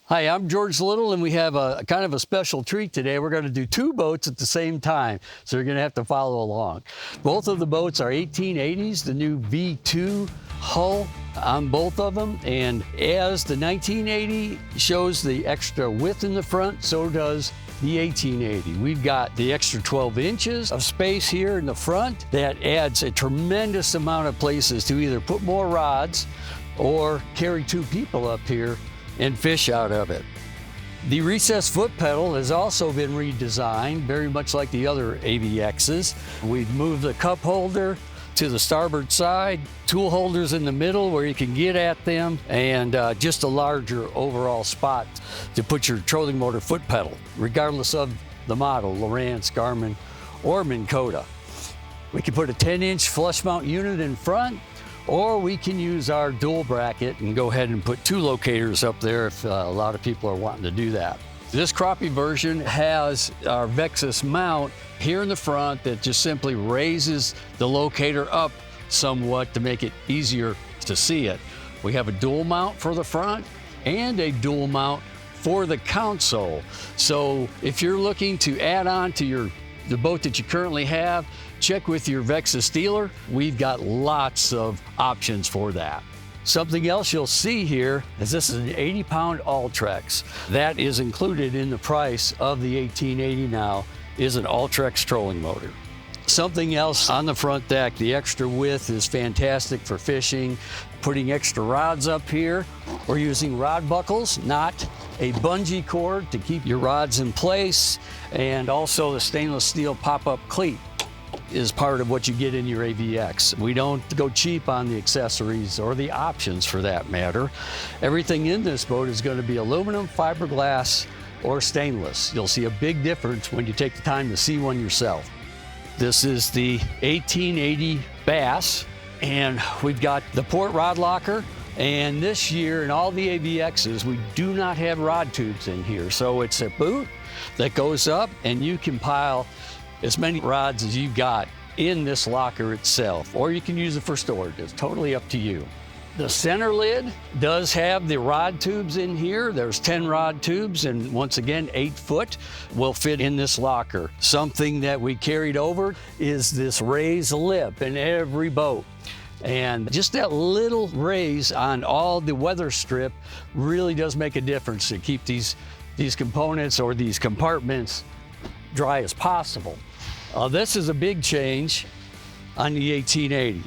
Hi, I'm George Liddle, and we have a kind of a special treat today. We're going to do two boats at the same time, so you're going to have to follow along. Both of the boats are 1880s, the new V2 hull on both of them, and as the 1980 shows the extra width in the front, so does the 1880. We've got the extra 12 inches of space here in the front that adds a tremendous amount of places to either put more rods or carry two people up here and fish out of it. The recessed foot pedal has also been redesigned, very much like the other AVXs. We've moved the cup holder to the starboard side, tool holders in the middle where you can get at them, and just a larger overall spot to put your trolling motor foot pedal, regardless of the model, Lowrance, Garmin, or Minn Kota. We can put a 10-inch flush mount unit in front, or we can use our dual bracket and go ahead and put two locators up there if a lot of people are wanting to do that. This Crappie version has our Vexus mount here in the front that just simply raises the locator up somewhat to make it easier to see it. We have a dual mount for the front and a dual mount for the console. So if you're looking to add on to the boat that you currently have, check with your Vexus dealer. We've got lots of options for that. Something else you'll see here is this is an 80-pound Ultrex. That is included in the price of the 1880 now, is an Ultrex trolling motor. Something else on the front deck, the extra width is fantastic for fishing, putting extra rods up here. We're using rod buckles, not a bungee cord to keep your rods in place, and also the stainless steel pop-up cleat is part of what you get in your AVX. We don't go cheap on the accessories or the options for that matter. Everything in this boat is going to be aluminum, fiberglass, or stainless. You'll see a big difference when you take the time to see one yourself. This is the 1880 Bass, and we've got the port rod locker. And this year in all the AVXs, we do not have rod tubes in here. So it's a boot that goes up and you can pile as many rods as you've got in this locker itself, or you can use it for storage. It's totally up to you. The center lid does have the rod tubes in here. There's 10 rod tubes, and once again, 8 foot will fit in this locker. Something that we carried over is this raised lip in every boat. And just that little raise on all the weather strip really does make a difference to keep these components or these compartments dry as possible. This is a big change on the 1880.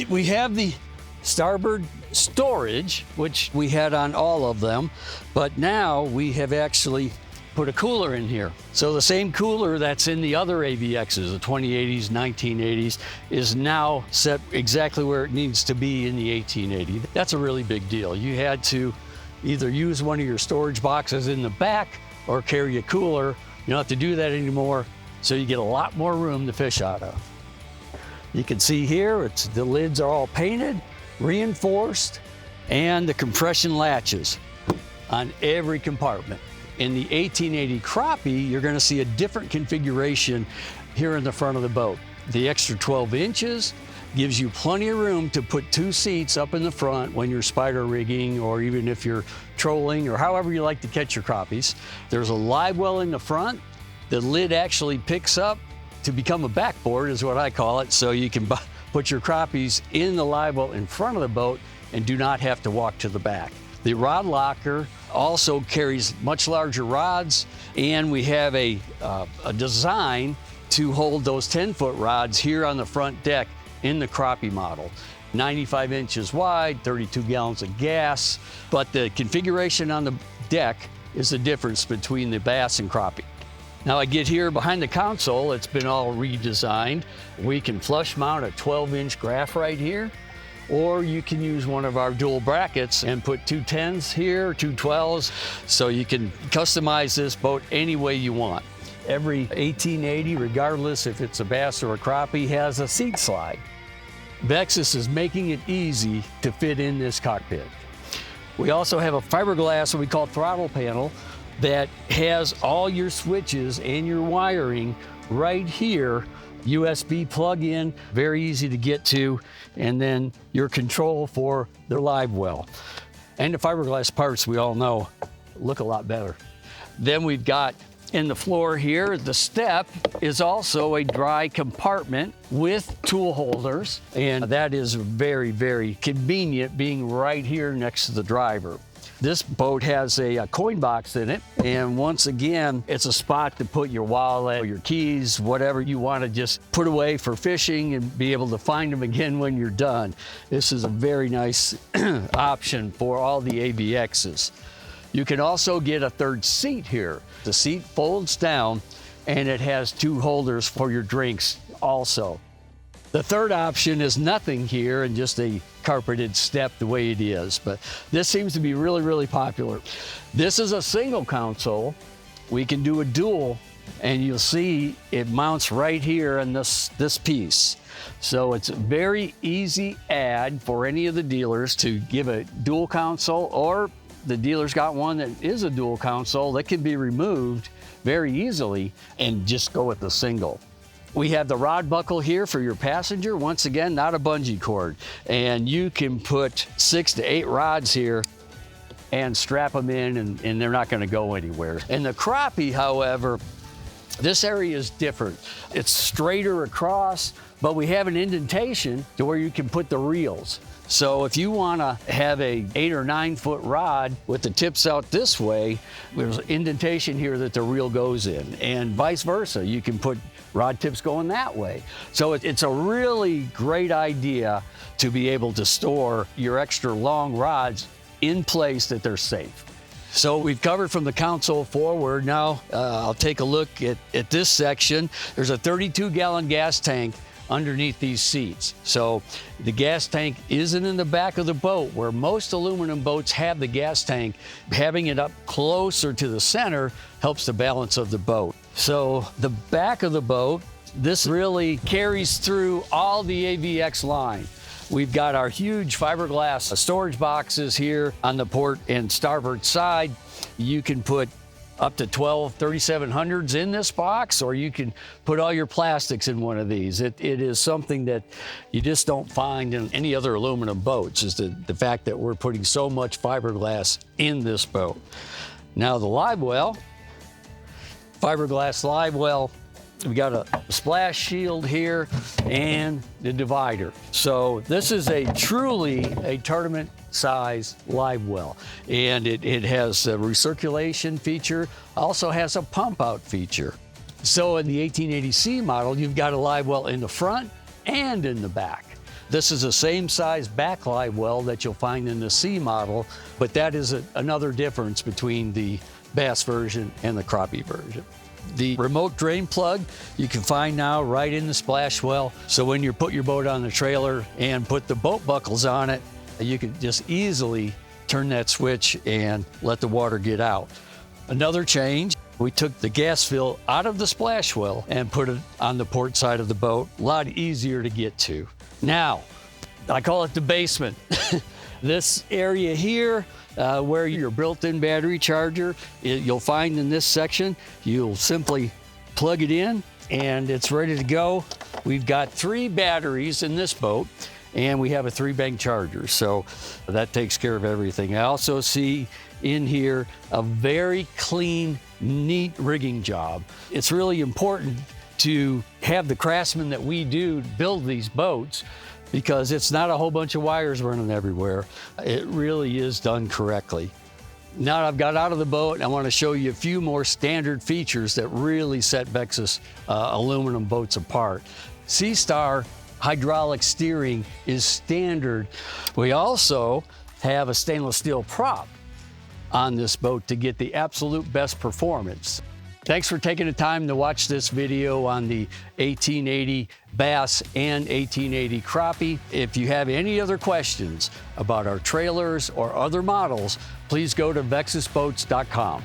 We have the starboard storage, which we had on all of them, but now we have actually put a cooler in here. So the same cooler that's in the other AVXs, the 2080s, 1980s, is now set exactly where it needs to be in the 1880. That's a really big deal. You had to either use one of your storage boxes in the back or carry a cooler. You don't have to do that anymore, so you get a lot more room to fish out of. You can see here, the lids are all painted, reinforced, and the compression latches on every compartment. In the 1880 Crappie, you're gonna see a different configuration here in the front of the boat. The extra 12 inches gives you plenty of room to put 2 seats up in the front when you're spider rigging, or even if you're trolling, or however you like to catch your crappies. There's a livewell in the front. The lid actually picks up to become a backboard, is what I call it, so you can put your crappies in the livewell in front of the boat and do not have to walk to the back. The rod locker also carries much larger rods, and we have a design to hold those 10-foot rods here on the front deck in the Crappie model. 95 inches wide, 32 gallons of gas, but the configuration on the deck is the difference between the Bass and Crappie. Now I get here behind the console, it's been all redesigned. We can flush mount a 12-inch graph right here, or you can use one of our dual brackets and put 2 10s here, 2 12s, so you can customize this boat any way you want. Every 1880, regardless if it's a Bass or a Crappie, has a seat slide. Vexus is making it easy to fit in this cockpit. We also have a fiberglass, what we call throttle panel, that has all your switches and your wiring right here. USB plug-in, very easy to get to, and then your control for the live well. And the fiberglass parts, we all know, look a lot better. Then we've got in the floor here, the step is also a dry compartment with tool holders, and that is very, very convenient being right here next to the driver. This boat has a coin box in it, and once again, it's a spot to put your wallet or your keys, whatever you want to just put away for fishing and be able to find them again when you're done. This is a very nice option for all the AVXs. You can also get a third seat here. The seat folds down and it has two holders for your drinks also. The third option is nothing here and just a carpeted step the way it is, but this seems to be really, really popular. This is a single console. We can do a dual, and you'll see it mounts right here in this piece. So it's a very easy add for any of the dealers to give a dual console, or the dealer's got one that is a dual console that can be removed very easily and just go with the single. We have the rod buckle here for your passenger. Once again, not a bungee cord. And you can put 6 to 8 rods here and strap them in, and they're not gonna go anywhere. In the Crappie, however, this area is different. It's straighter across, but we have an indentation to where you can put the reels. So if you wanna have a 8 or 9 foot rod with the tips out this way, there's an indentation here that the reel goes in, and vice versa. You can put rod tips going that way. So it's a really great idea to be able to store your extra long rods in place that they're safe. So we've covered from the console forward. Now I'll take a look at this section. There's a 32-gallon gas tank underneath these seats. So the gas tank isn't in the back of the boat where most aluminum boats have the gas tank. Having it up closer to the center helps the balance of the boat. So the back of the boat, this really carries through all the AVX line. We've got our huge fiberglass storage boxes here on the port and starboard side. You can put up to 12 3700s in this box, or you can put all your plastics in one of these. It is something that you just don't find in any other aluminum boats, is the fact that we're putting so much fiberglass in this boat. Now the live well, fiberglass live well, we got a splash shield here and the divider. So this is truly a tournament size live well, and it has a recirculation feature, also has a pump out feature. So in the 1880C model, you've got a live well in the front and in the back. This is the same size back live well that you'll find in the C model, but that is another difference between the bass version and the crappie version. The remote drain plug you can find now right in the splash well. So when you put your boat on the trailer and put the boat buckles on it, you can just easily turn that switch and let the water get out. Another change, we took the gas fill out of the splash well and put it on the port side of the boat. A lot easier to get to. Now, I call it the basement. This area here, where your built-in battery charger, you'll find in this section, you'll simply plug it in and it's ready to go. We've got 3 batteries in this boat, and we have a 3-bank charger, so that takes care of everything. I also see in here a very clean, neat rigging job. It's really important to have the craftsmen that we do build these boats, because it's not a whole bunch of wires running everywhere. It really is done correctly. Now that I've got out of the boat, I want to show you a few more standard features that really set Vexus aluminum boats apart. Seastar hydraulic steering is standard. We also have a stainless steel prop on this boat to get the absolute best performance. Thanks for taking the time to watch this video on the 1880 Bass and 1880 Crappie. If you have any other questions about our trailers or other models, please go to vexusboats.com.